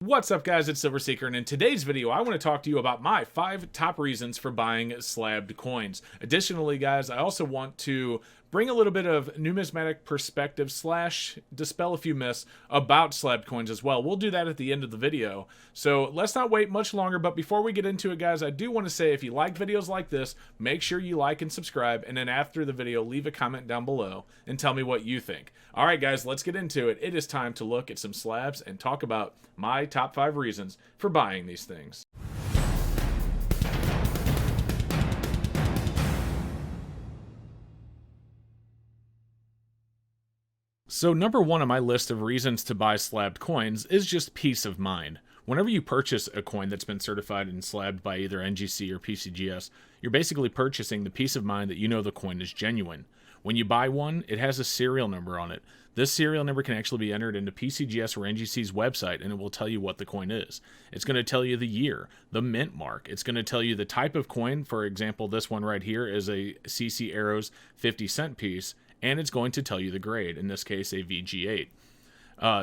What's up, guys? It's Silverseeker, and in today's video I want to talk to you about my 5 top reasons for buying slabbed coins. Additionally, guys, I also want to bring a little bit of numismatic perspective / dispel a few myths about slabbed coins as well. We'll do that at the end of the video. So let's not wait much longer, but before we get into it, guys, I do want to say if you like videos like this, make sure you like and subscribe, and then after the video, leave a comment down below and tell me what you think. Alright, guys, let's get into it. It is time to look at some slabs and talk about my top 5 reasons for buying these things. So number 1 on my list of reasons to buy slabbed coins is just peace of mind. Whenever you purchase a coin that's been certified and slabbed by either NGC or PCGS, you're basically purchasing the peace of mind that you know the coin is genuine. When you buy one, it has a serial number on it. This serial number can actually be entered into PCGS or NGC's website, and it will tell you what the coin is. It's going to tell you the year, the mint mark. It's going to tell you the type of coin. For example, this one right here is a CC Arrows 50-cent piece, and it's going to tell you the grade, in this case a VG8.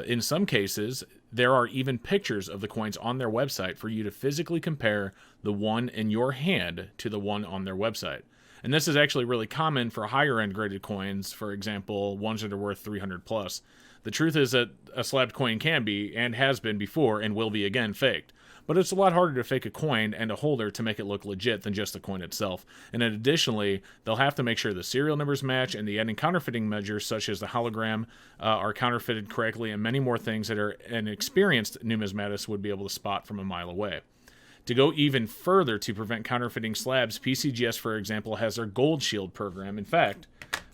In some cases, there are even pictures of the coins on their website for you to physically compare the one in your hand to the one on their website. And this is actually really common for higher end graded coins, for example, ones that are worth 300 plus. The truth is that a slabbed coin can be, and has been before, and will be again, faked. But it's a lot harder to fake a coin and a holder to make it look legit than just the coin itself. And then additionally, they'll have to make sure the serial numbers match, and the adding counterfeiting measures such as the hologram are counterfeited correctly, and many more things that an experienced numismatist would be able to spot from a mile away. To go even further to prevent counterfeiting slabs, PCGS, for example, has their Gold Shield program. In fact,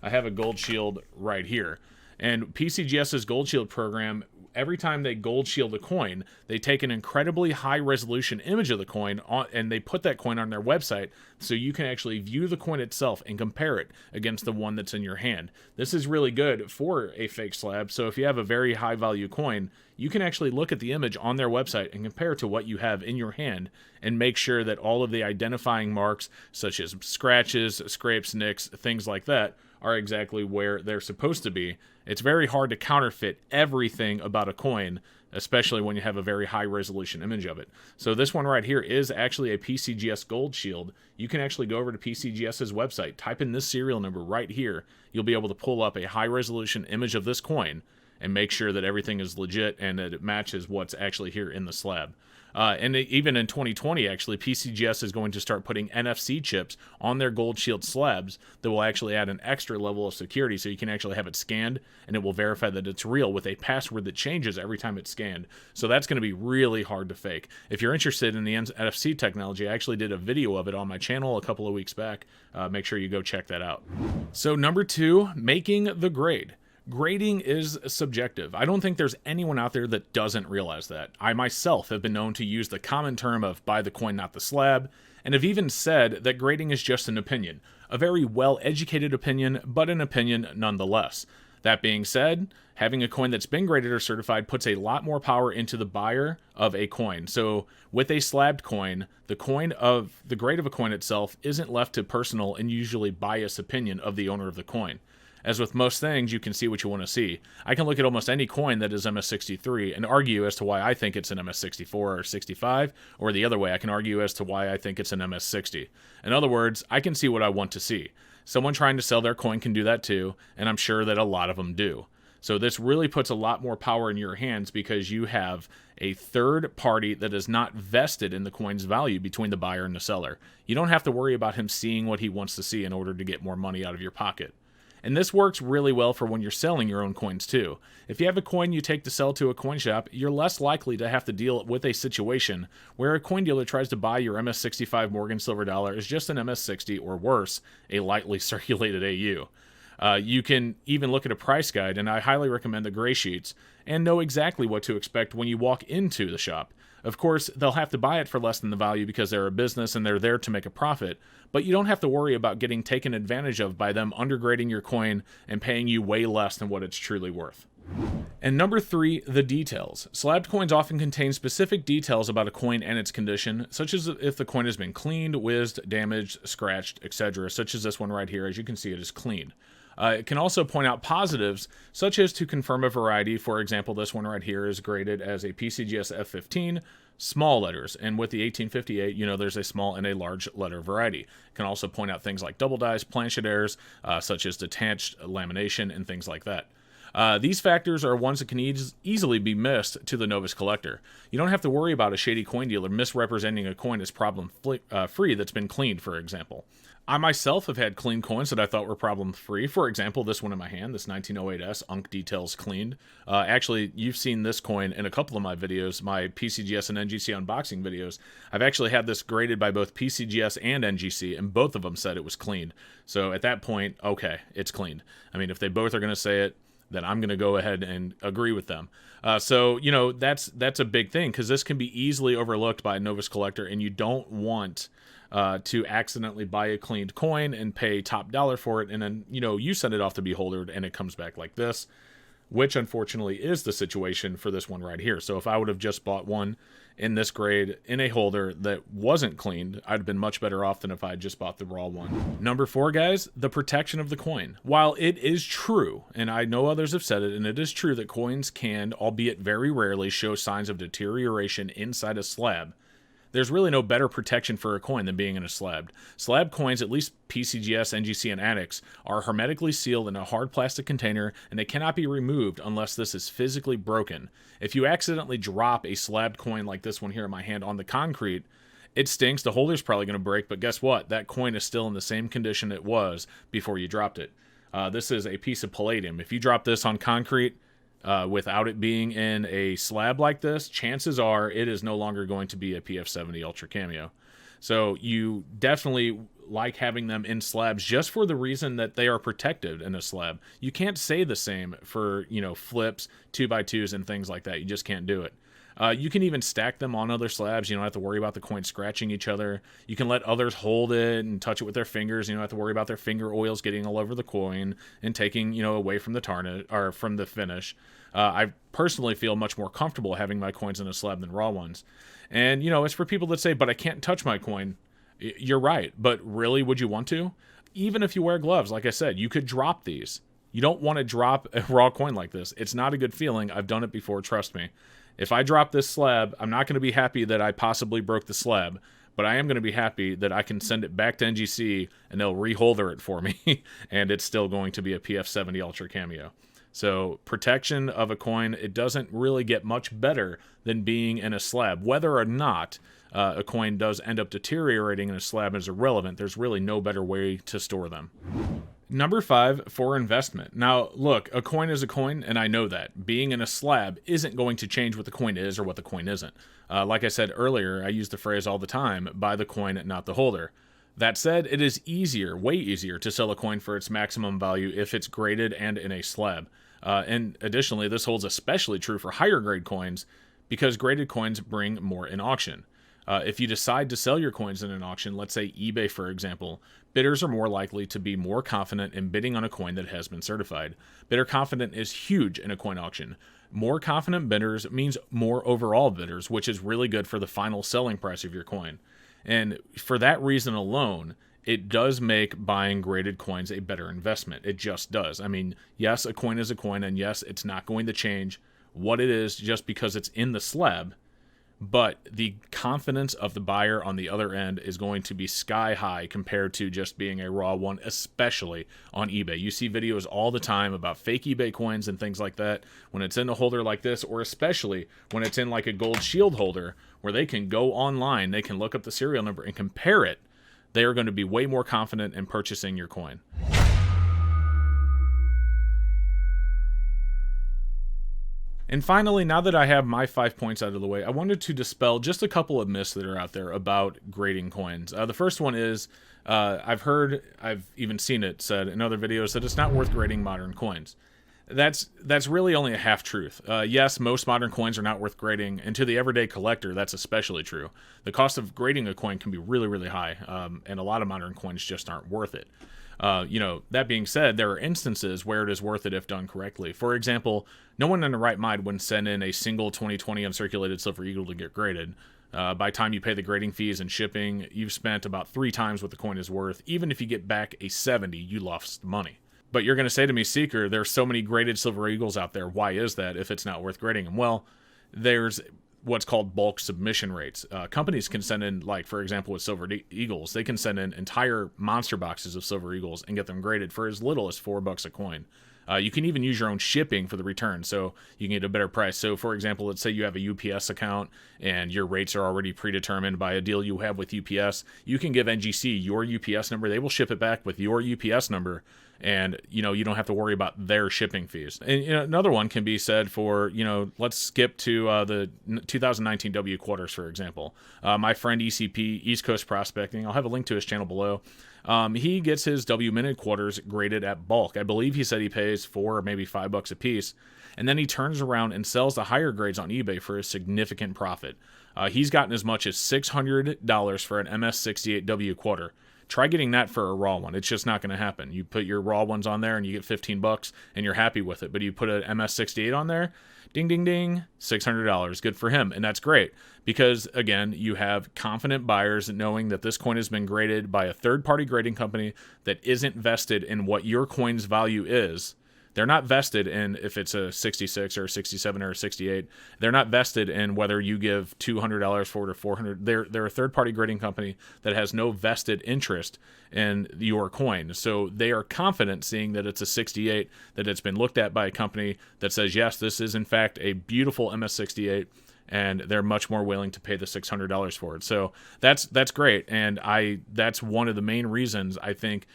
I have a Gold Shield right here. And PCGS's Gold Shield program, every time they Gold Shield a coin, they take an incredibly high-resolution image of the coin and they put that coin on their website so you can actually view the coin itself and compare it against the one that's in your hand. This is really good for a fake slab, so if you have a very high-value coin, you can actually look at the image on their website and compare to what you have in your hand and make sure that all of the identifying marks, such as scratches, scrapes, nicks, things like that, are exactly where they're supposed to be. It's very hard to counterfeit everything about a coin, especially when you have a very high resolution image of it. So this one right here is actually a PCGS Gold Shield. You can actually go over to PCGS's website, type in this serial number right here. You'll be able to pull up a high resolution image of this coin and make sure that everything is legit and that it matches what's actually here in the slab. And even in 2020, actually, PCGS is going to start putting NFC chips on their Gold Shield slabs that will actually add an extra level of security, so you can actually have it scanned, and it will verify that it's real with a password that changes every time it's scanned. So that's going to be really hard to fake. If you're interested in the NFC technology, I actually did a video of it on my channel a couple of weeks back. Make sure you go check that out. So number 2, making the grade. Grading is subjective. I don't think there's anyone out there that doesn't realize that. I myself have been known to use the common term of buy the coin, not the slab, and have even said that grading is just an opinion. A very well-educated opinion, but an opinion nonetheless. That being said, having a coin that's been graded or certified puts a lot more power into the buyer of a coin. So with a slabbed coin, the grade of a coin itself isn't left to personal and usually biased opinion of the owner of the coin. As with most things, you can see what you want to see. I can look at almost any coin that is MS63 and argue as to why I think it's an MS64 or 65, or the other way, I can argue as to why I think it's an MS60. In other words, I can see what I want to see. Someone trying to sell their coin can do that too, and I'm sure that a lot of them do. So this really puts a lot more power in your hands because you have a third party that is not vested in the coin's value between the buyer and the seller. You don't have to worry about him seeing what he wants to see in order to get more money out of your pocket. And this works really well for when you're selling your own coins too. If you have a coin you take to sell to a coin shop, you're less likely to have to deal with a situation where a coin dealer tries to buy your MS65 Morgan silver dollar as just an MS60 or worse, a lightly circulated AU. You can even look at a price guide, and I highly recommend the gray sheets, and know exactly what to expect when you walk into the shop. Of course, they'll have to buy it for less than the value because they're a business and they're there to make a profit, but you don't have to worry about getting taken advantage of by them undergrading your coin and paying you way less than what it's truly worth. And number 3, the details. Slabbed coins often contain specific details about a coin and its condition, such as if the coin has been cleaned, whizzed, damaged, scratched, etc., such as this one right here. As you can see, it is clean. It can also point out positives, such as to confirm a variety. For example, this one right here is graded as a PCGS F15, small letters, and with the 1858, there's a small and a large letter variety. It can also point out things like double dyes, planchet errors, such as detached lamination, and things like that. These factors are ones that can easily be missed to the novice collector. You don't have to worry about a shady coin dealer misrepresenting a coin as problem-free that's been cleaned, for example. I myself have had clean coins that I thought were problem-free. For example, this one in my hand, this 1908S, Unk Details Cleaned. Actually, you've seen this coin in a couple of my videos, my PCGS and NGC unboxing videos. I've actually had this graded by both PCGS and NGC, and both of them said it was cleaned. So at that point, okay, it's cleaned. I mean, if they both are going to say it, then I'm going to go ahead and agree with them. So that's a big thing, because this can be easily overlooked by a novice collector, and you don't want to accidentally buy a cleaned coin and pay top dollar for it, and then you send it off to be holdered and it comes back like this, which unfortunately is the situation for this one right here. So if I would have just bought one in this grade in a holder that wasn't cleaned, I'd have been much better off than if I had just bought the raw one. Number 4, guys, the protection of the coin. While it is true, and I know others have said it, and it is true that coins can, albeit very rarely, show signs of deterioration inside a slab, there's really no better protection for a coin than being in a slab. Slab coins, at least PCGS, NGC, and Addicts, are hermetically sealed in a hard plastic container, and they cannot be removed unless this is physically broken. If you accidentally drop a slabbed coin like this one here in my hand on the concrete, it stinks. The holder's probably going to break, but guess what? That coin is still in the same condition it was before you dropped it. This is a piece of palladium. If you drop this on concrete, without it being in a slab like this, chances are it is no longer going to be a PF70 Ultra Cameo. So you definitely like having them in slabs just for the reason that they are protected in a slab. You can't say the same for, flips, 2x2s, and things like that. You just can't do it. You can even stack them on other slabs. You don't have to worry about the coin scratching each other. You can let others hold it and touch it with their fingers. You don't have to worry about their finger oils getting all over the coin and taking, away from the tarnish or from the finish. I personally feel much more comfortable having my coins in a slab than raw ones. And, it's for people that say, but I can't touch my coin. You're right. But really, would you want to? Even if you wear gloves, like I said, you could drop these. You don't want to drop a raw coin like this. It's not a good feeling. I've done it before, trust me. If I drop this slab, I'm not going to be happy that I possibly broke the slab, but I am going to be happy that I can send it back to NGC and they'll reholder it for me, and it's still going to be a PF70 Ultra Cameo. So protection of a coin, it doesn't really get much better than being in a slab. Whether or not a coin does end up deteriorating in a slab is irrelevant. There's really no better way to store them. Number 5, for investment. Now, look, a coin is a coin, and I know that. Being in a slab isn't going to change what the coin is or what the coin isn't. Like I said earlier, I use the phrase all the time, buy the coin, not the holder. That said, it is easier, way easier, to sell a coin for its maximum value if it's graded and in a slab. And additionally, this holds especially true for higher grade coins because graded coins bring more in auction. If you decide to sell your coins in an auction, let's say eBay for example, bidders are more likely to be more confident in bidding on a coin that has been certified. Bidder confidence is huge in a coin auction. More confident bidders means more overall bidders, which is really good for the final selling price of your coin. And for that reason alone, it does make buying graded coins a better investment. It just does. I mean, yes, a coin is a coin, and yes, it's not going to change what it is just because it's in the slab. But the confidence of the buyer on the other end is going to be sky high compared to just being a raw one, especially on eBay. You see videos all the time about fake eBay coins and things like that when it's in a holder like this, or especially when it's in like a gold shield holder where they can go online, they can look up the serial number and compare it. They are going to be way more confident in purchasing your coin. And finally, now that I have my 5 points out of the way, I wanted to dispel just a couple of myths that are out there about grading coins. The first one is, I've even seen it said in other videos that it's not worth grading modern coins. That's really only a half-truth. Yes, most modern coins are not worth grading, and to the everyday collector, that's especially true. The cost of grading a coin can be really, really high, and a lot of modern coins just aren't worth it. That being said, there are instances where it is worth it if done correctly. For example, no one in their right mind would send in a single 2020 uncirculated Silver Eagle to get graded. By the time you pay the grading fees and shipping, you've spent about 3 times what the coin is worth. Even if you get back a 70, you lost money. But you're going to say to me, Seeker, there's so many graded Silver Eagles out there. Why is that if it's not worth grading them? Well, there's what's called bulk submission rates. Companies can send in, like, for example, with Silver Eagles, they can send in entire monster boxes of Silver Eagles and get them graded for as little as $4 a coin. You can even use your own shipping for the return, so you can get a better price. So, for example, let's say you have a UPS account and your rates are already predetermined by a deal you have with UPS. You can give NGC your UPS number. They will ship it back with your UPS number, and, you know, you don't have to worry about their shipping fees. And, you know, another one can be said for, you know, let's skip to the 2019 W quarters, for example. My friend ECP, East Coast Prospecting, I'll have a link to his channel below. He gets his W minute quarters graded at bulk. I believe he said he pays $4 or maybe $5 a piece, and then he turns around and sells the higher grades on eBay for a significant profit. He's gotten as much as $600 for an MS68 W quarter. Try getting that for a raw one. It's just not going to happen. You put your raw ones on there and you get $15 and you're happy with it. But you put an MS68 on there, ding, ding, ding, $600. Good for him. And that's great because, again, you have confident buyers knowing that this coin has been graded by a third-party grading company that isn't vested in what your coin's value is. They're not vested in if it's a 66 or a 67 or a 68. They're not vested in whether you give $200 for it or $400. They're a third-party grading company that has no vested interest in your coin. So they are confident seeing that it's a 68, that it's been looked at by a company that says, yes, this is in fact a beautiful MS68, and they're much more willing to pay the $600 for it. So that's great, and that's one of the main reasons I think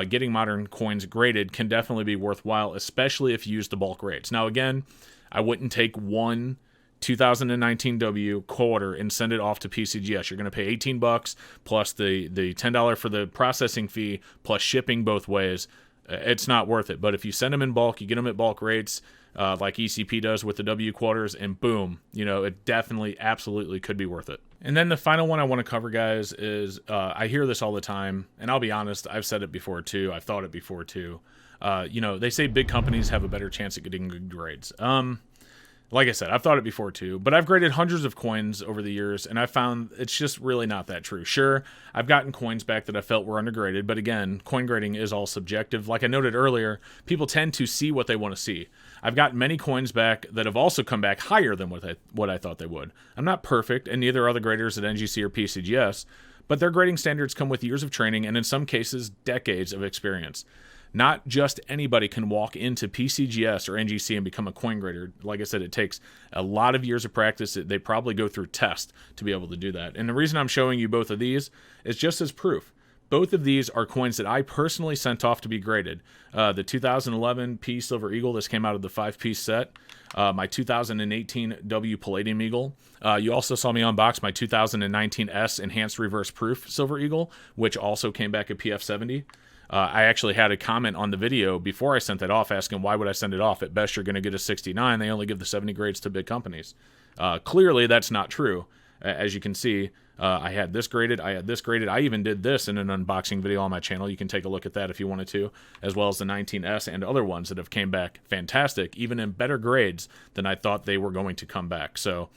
getting modern coins graded can definitely be worthwhile, especially if you use the bulk rates. Now, again, I wouldn't take one 2019 W quarter and send it off to PCGS. You're going to pay $18 plus the $10 for the processing fee plus shipping both ways. It's not worth it. But if you send them in bulk, you get them at bulk rates, like ECP does with the W quarters, and boom, you know, it definitely, absolutely could be worth it. And then the final one I want to cover, guys, is I hear this all the time, and I'll be honest, I've said it before too. I've thought it before too. You know, they say big companies have a better chance at getting good grades. Like I said, I've thought it before too, but I've graded hundreds of coins over the years, and I found it's just really not that true. Sure, I've gotten coins back that I felt were undergraded, but again, coin grading is all subjective. Like I noted earlier, people tend to see what they want to see. I've gotten many coins back that have also come back higher than what I thought they would. I'm not perfect, and neither are the graders at NGC or PCGS, but their grading standards come with years of training, and in some cases, decades of experience. Not just anybody can walk into PCGS or NGC and become a coin grader. Like I said, it takes a lot of years of practice. They probably go through tests to be able to do that. And the reason I'm showing you both of these is just as proof. Both of these are coins that I personally sent off to be graded. The 2011 P Silver Eagle, this came out of the 5-piece set. My 2018 W Palladium Eagle. You also saw me unbox my 2019 S Enhanced Reverse Proof Silver Eagle, which also came back at PF70. I actually had a comment on the video before I sent that off asking why would I send it off? At best, you're going to get a 69. They only give the 70 grades to big companies. Clearly, that's not true. As you can see, I had this graded. I had this graded. I even did this in an unboxing video on my channel. You can take a look at that if you wanted to, as well as the 19S and other ones that have came back fantastic, even in better grades than I thought they were going to come back. So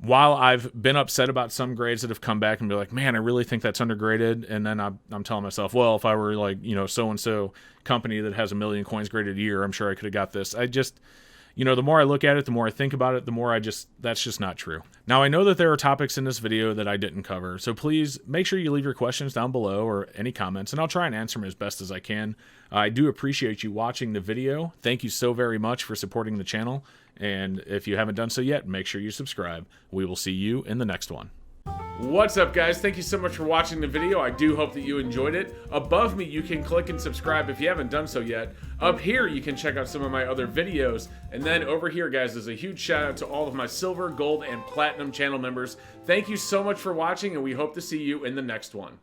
while I've been upset about some grades that have come back and be like, man, I really think that's undergraded, and then I'm telling myself, well, if I were like, you know, so-and-so company that has 1 million coins graded a year, I'm sure I could have got this. I just, you know, the more I look at it, the more I think about it, the more that's just not true. Now, I know that there are topics in this video that I didn't cover, so please make sure you leave your questions down below or any comments, and I'll try and answer them as best as I can. I do appreciate you watching the video. Thank you so very much for supporting the channel. And if you haven't done so yet, make sure you subscribe. We will see you in the next one. What's up, guys? Thank you so much for watching the video. I do hope that you enjoyed it. Above me, you can click and subscribe if you haven't done so yet. Up here, you can check out some of my other videos. And then over here, guys, there's a huge shout out to all of my silver, gold, and platinum channel members. Thank you so much for watching, and we hope to see you in the next one.